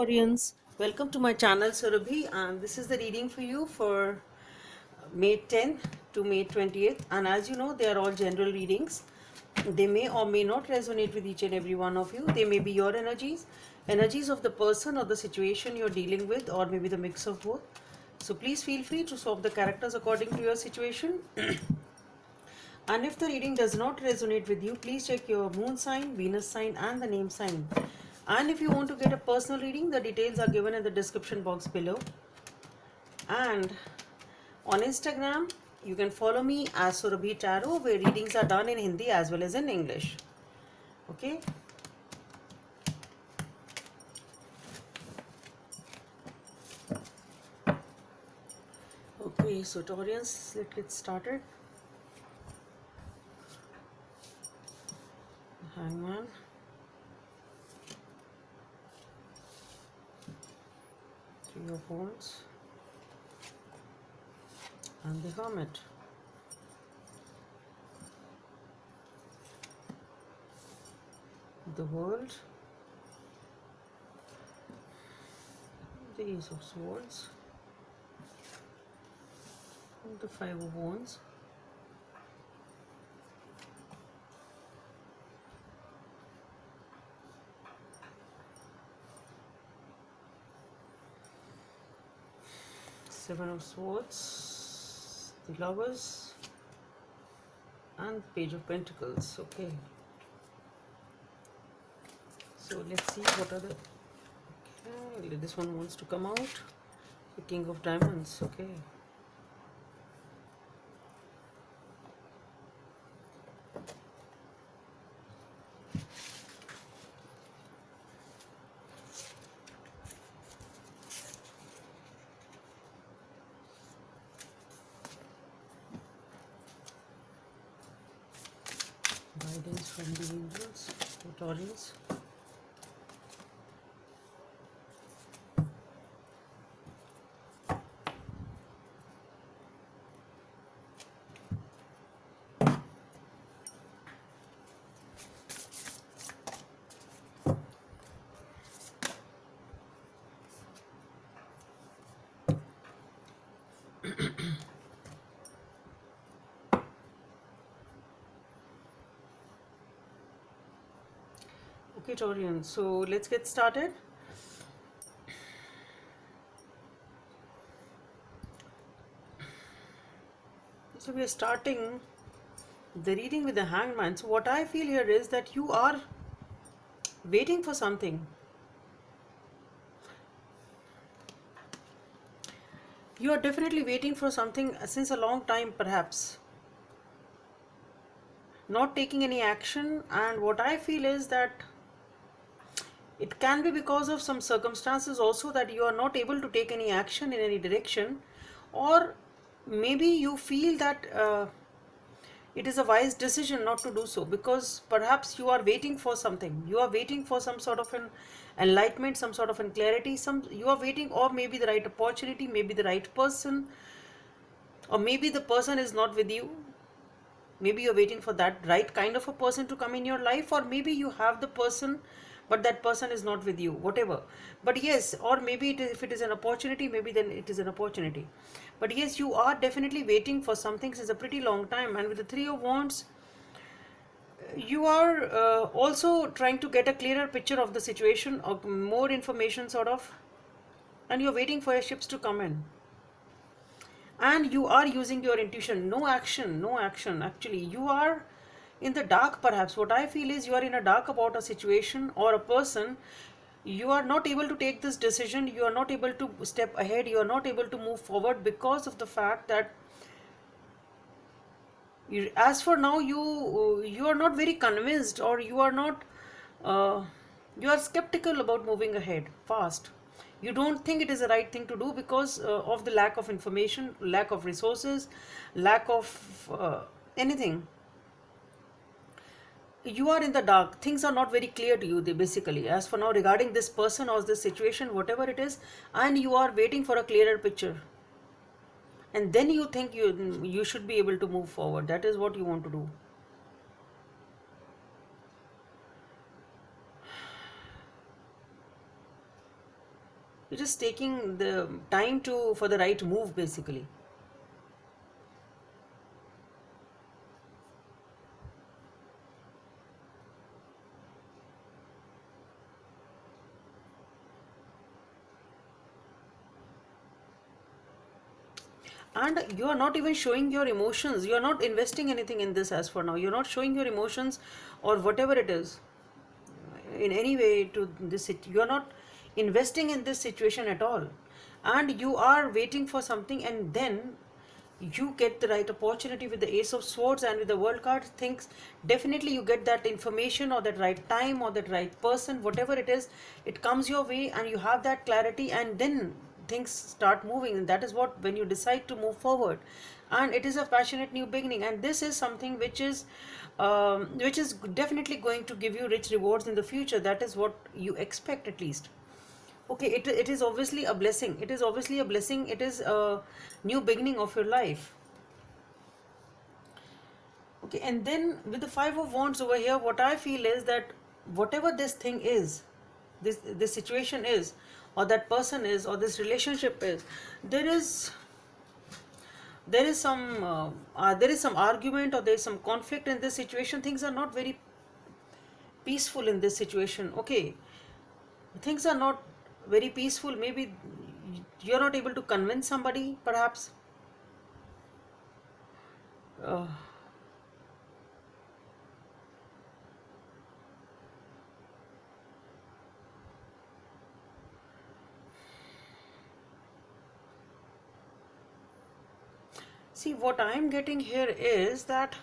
Taurians, welcome to my channel Surabhi, and this is the reading for you for May 10th to May 20th. And as you know, they are all general readings. They may or may not resonate with each and every one of you. They may be your energies, energies of the person or the situation you're dealing with, or maybe the mix of both. So please feel free to swap the characters according to your situation. And if the reading does not resonate with you, please check your moon sign, Venus sign, and the name sign. And if you want to get a personal reading, the details are given in the description box below. And on Instagram, you can follow me as Surabhi Tarot, where readings are done in Hindi as well as in English. Okay. Okay, so Taurians, let's get started. Hangman. Three of Wands. And the Hermit. The World. The Ace of Swords. And the Five of Wands. Seven of Swords, the Lovers, and Page of Pentacles. Okay, so let's see what are the. Okay, this one wants to come out. The King of Diamonds. Okay. Guidance from the angels, Taurians. Okay, Taurians, so let's get started. So we are starting the reading with the Hangman. So what I feel here is that you are waiting for something. You are definitely waiting for something since a long time, perhaps. Not taking any action, and what I feel is that it can be because of some circumstances also that you are not able to take any action in any direction, or maybe you feel that it is a wise decision not to do so, because perhaps you are waiting for something. You are waiting for some sort of an enlightenment, some sort of an clarity, you are waiting, or maybe the right opportunity, maybe the right person, or maybe the person is not with you. Maybe you're waiting for that right kind of a person to come in your life, or maybe you have the person but that person is not with you, whatever. But yes, or maybe if it is an opportunity, maybe then it is an opportunity. But yes, you are definitely waiting for something since a pretty long time. And with the Three of Wands, you are also trying to get a clearer picture of the situation, or more information sort of, and you're waiting for your ships to come in. And you are using your intuition. No action, no action. Actually, you are in the dark. Perhaps what I feel is you are in a dark about a situation or a person. You are not able to take this decision, you are not able to step ahead, you are not able to move forward because of the fact that as for now you are not very convinced, or you are not you are skeptical about moving ahead fast. You don't think it is the right thing to do because of the lack of information, lack of resources, lack of anything. You are in the dark, things are not very clear to you, they basically, as for now, regarding this person or this situation, whatever it is, and you are waiting for a clearer picture, and then you think you should be able to move forward. That is what you want to do. You're just taking the time to for the right move basically. And you are not even showing your emotions. You are not investing anything in this as for now. You're not showing your emotions or whatever it is in any way to this. You are not investing in this situation at all, and you are waiting for something, and then you get the right opportunity with the Ace of Swords and with the World card. Things definitely you get that information or that right time or that right person, whatever it is, it comes your way and you have that clarity, and then things start moving. And that is what, when you decide to move forward, and it is a passionate new beginning, and this is something which is definitely going to give you rich rewards in the future. That is what you expect at least. Okay, it is obviously a blessing. It is obviously a blessing. It is a new beginning of your life. Okay, and then with the Five of Wands over here, what I feel is that whatever this thing is, this situation is, or that person is, or this relationship is, there is there is some argument or there is some conflict in this situation. Things are not very peaceful in this situation. Okay, things are not very peaceful. Maybe you're not able to convince somebody, perhaps. uh, See, what I'm getting here is that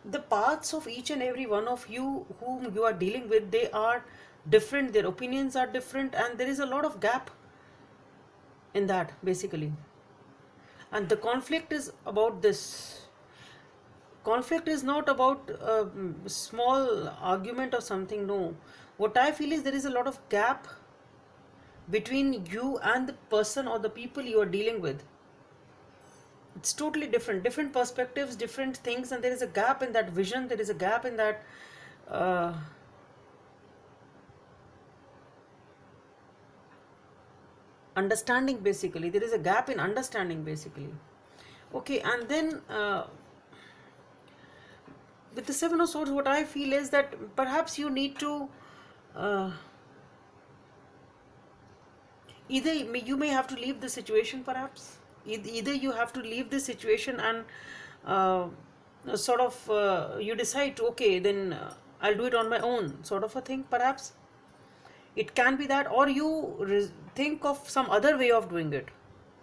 the paths of each and every one of you whom you are dealing with, they are different, their opinions are different, and there is a lot of gap in that basically. And the conflict is about this. Conflict is not about a small argument or something. No, what I feel is there is a lot of gap between you and the person or the people you are dealing with. It's totally different perspectives, different things, and there is a gap in that vision. There is a gap in that uh, understanding basically. There is a gap in understanding basically. Okay, and then with the Seven of Swords, what I feel is that perhaps you need to uh, either you may have to leave the situation, perhaps. Either you have to leave the situation and you decide, okay, then I'll do it on my own, sort of a thing, perhaps. It can be that, or you think of some other way of doing it.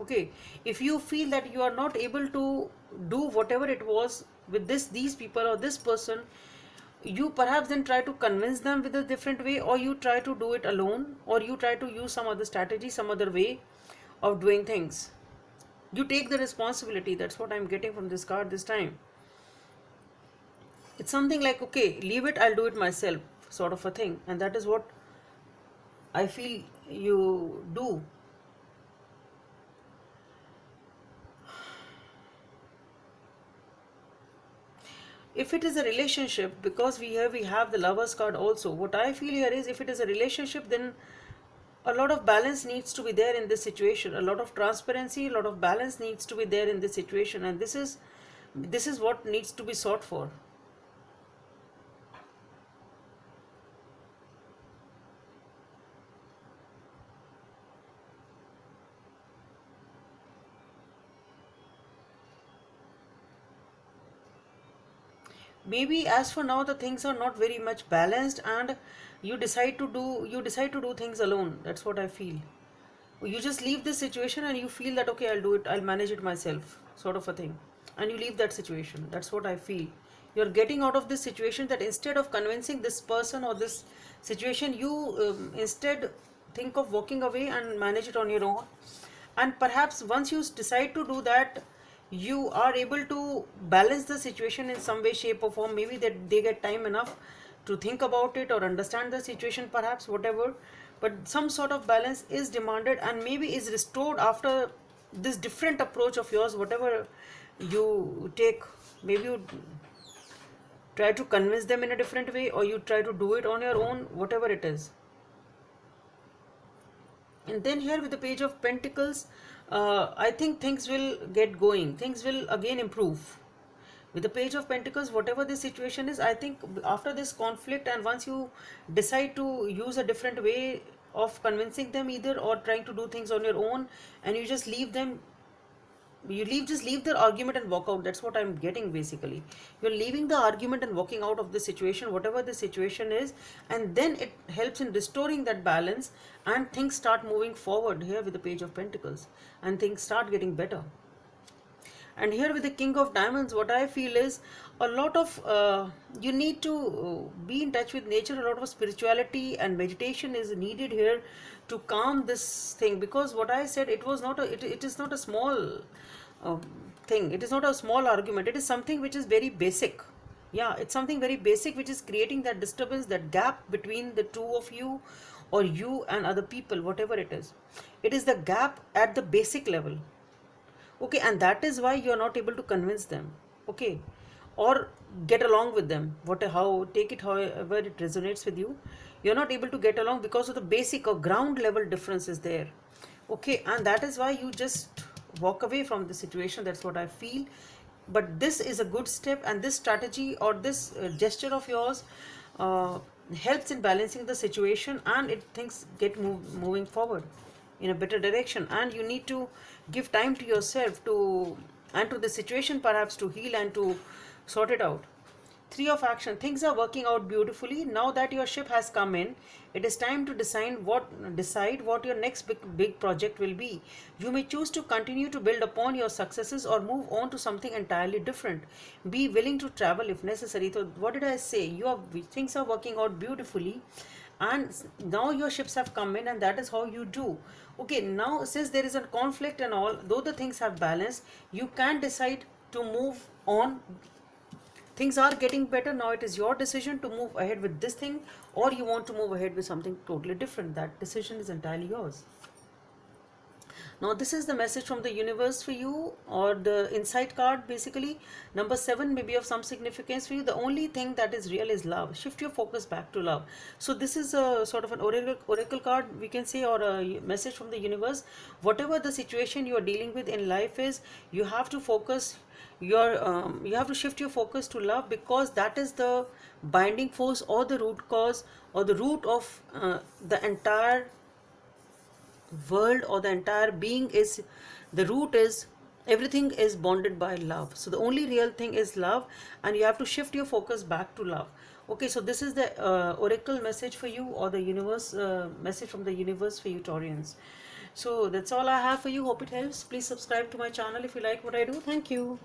Okay, if you feel that you are not able to do whatever it was with these people or this person, you perhaps then try to convince them with a different way, or you try to do it alone, or you try to use some other strategy, some other way of doing things. You take the responsibility. That's what I'm getting from this card this time. It's something like, okay, leave it, I'll do it myself, sort of a thing. And that is what I feel you do. If it is a relationship, because we have the Lovers card also, what I feel here is, if it is a relationship, then a lot of balance needs to be there in this situation. A lot of transparency, a lot of balance needs to be there in this situation, and this is what needs to be sought for. Maybe as for now the things are not very much balanced, and you decide to do things alone. That's what I feel. You just leave this situation and you feel that, okay, I'll do it, I'll manage it myself, sort of a thing, and you leave that situation. That's what I feel. You're getting out of this situation, that instead of convincing this person or this situation, you instead think of walking away and manage it on your own. And perhaps once you decide to do that, you are able to balance the situation in some way, shape or form. Maybe that they get time enough to think about it or understand the situation, perhaps, whatever. but some sort of balance is demanded and maybe is restored after this different approach of yours, whatever you take. Maybe you try to convince them in a different way, or you try to do it on your own, whatever it is. And then here with the Page of Pentacles, I think things will get going, things will again improve. With the Page of Pentacles, whatever the situation is, I think after this conflict, and once you decide to use a different way of convincing them either, or trying to do things on your own, and you just leave them, just leave the argument and walk out. That's what I'm getting basically. You're leaving the argument and walking out of the situation, whatever the situation is, and then it helps in restoring that balance, and things start moving forward here with the Page of Pentacles, and things start getting better. And here with the King of Diamonds, what I feel is a lot of you need to be in touch with nature. A lot of spirituality and meditation is needed here to calm this thing, because what I said, it was not a, it is not a small uh, thing. It is not a small argument. It is something which is very basic. Yeah, it's something very basic which is creating that disturbance, that gap between the two of you, or you and other people, whatever it is. It is the gap at the basic level. Okay, and that is why you are not able to convince them, okay, or get along with them, how, take it however it resonates with you. You're not able to get along because of the basic or ground level difference is there. Okay, and that is why you just walk away from the situation. That's what I feel. But this is a good step, and this strategy or this gesture of yours helps in balancing the situation, and it things get moving forward in a better direction. And you need to give time to yourself to, and to the situation perhaps, to heal and to sort it out. Three of Action. Things are working out beautifully. Now that your ship has come in, it is time to decide what your next big project will be. You may choose to continue to build upon your successes, or move on to something entirely different. Be willing to travel if necessary. So what did I say? Things are working out beautifully, and now your ships have come in, and that is how you do. Okay, now since there is a conflict and all, though the things have balanced, you can decide to move on. Things are getting better. Now it is your decision to move ahead with this thing, or you want to move ahead with something totally different. That decision is entirely yours. Now this is the message from the universe for you, or the insight card basically. Number 7 may be of some significance for you. The only thing that is real is love. Shift your focus back to love. So this is a sort of an oracle card, we can say, or a message from the universe. Whatever the situation you are dealing with in life is, you have to focus you have to shift your focus to love, because that is the binding force, or the root cause, or the root of the entire world, or the entire being. Is the root is, everything is bonded by love. So the only real thing is love, and you have to shift your focus back to love. Okay, so this is the oracle message for you, or the universe message from the universe for you, Taurians. So that's all I have for you. Hope it helps. Please subscribe to my channel if you like what I do. Thank you.